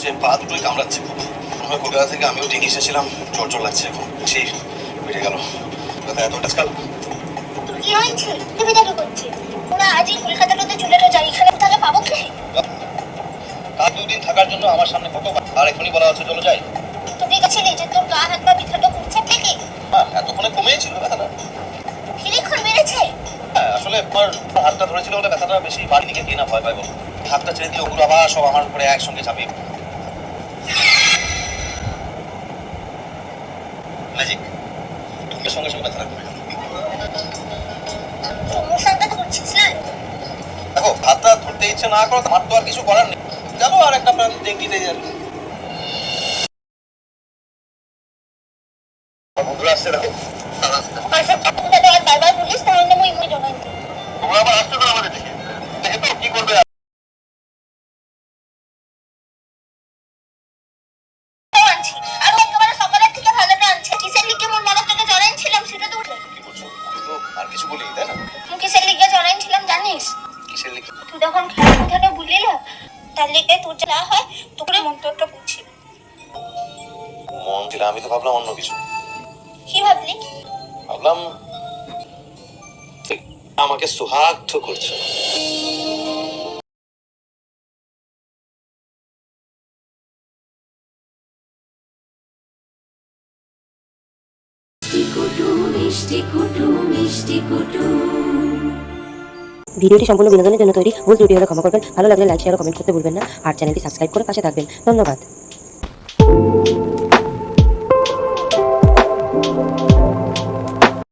কামড়াচ্ছে, পা দুটোই কামড়াচ্ছে খুব। মনে হয় কলকাতা থেকে আমিও টেনে এসেছিলাম, জ্বর লাগছে এখন, সেই বেড়ে গেল। কথা এত আজকাল তোর কি হয়েছে? তুমি দেখো করছে ওরা আজই কলকাতাতে চলে যাই, এখানে তাহলে পাবো কি? আর 2 দিন থাকার জন্য আমার সামনে ফটো, আর এখনই বলা হচ্ছে চলো যাই। তুমি গেছিলে যে তোর গা হাত পা ব্যথাটা করছে থেকে? হ্যাঁ, এতক্ষণে কমেছিল ব্যথাটা। কিলিখন মেরেছে? হ্যাঁ, আসলে আমার হাতটা ধরেছিল বলে ব্যথাটা বেশি বাড়িয়ে কে না ভয় পায় বলো। হাতটা ছেড়ে দিয়ে ওগুলো আবার সব আমার উপরে একসঙ্গে চাপিয়ে ম্যাজিক, তুমি সঙ্গে সঙ্গে ব্যথাটা কমে গেল। প্রমোশনটা করছিস না? দেখো, হাতটা ধরতে ইচ্ছে না করো, আমার তো আর কিছু করার নেই। চলো আর একটা প্রাণ ডেঙ্গিতে যাই। বন্ধুরা আসছে, দেখো বারবার বলিস তাহলে মই মই জমাই দিই। তোমরা আবার আসতে পারো আমাদের দিকে, দেখে তো কি করবে। আনছি আর একেবারে সকালের থেকে ভালোটা আনছে। কিসের লিগে মোর মনে থেকে জড়াইছিলাম সেটা তো উঠে। কি করছো? আমি তো আর কিছু বলি, তাই না? কিসের লিগে জড়াইছিলাম জানিস? কিসের লিখে? তুই যখন খেলা কথাটা বলিলা তার লিগে তোর যা হয় তোকে মন্তব্যটা বুঝছি। মন দিলে আমি তো ভাবলাম অন্য কিছু। কি ভাবলি? ভাবলাম ঠিক আমাকে সোহাগ তো করছো। ভিডিওটি সম্পূর্ণ বিনোদনের জন্য তৈরি, ভুল ত্রুটি হলে ক্ষমা করবেন। ভালো লাগলে লাইক শেয়ার ও কমেন্ট করতে ভুলবেন না, আর চ্যানেলটি সাবস্ক্রাইব করে পাশে থাকবেন। ধন্যবাদ।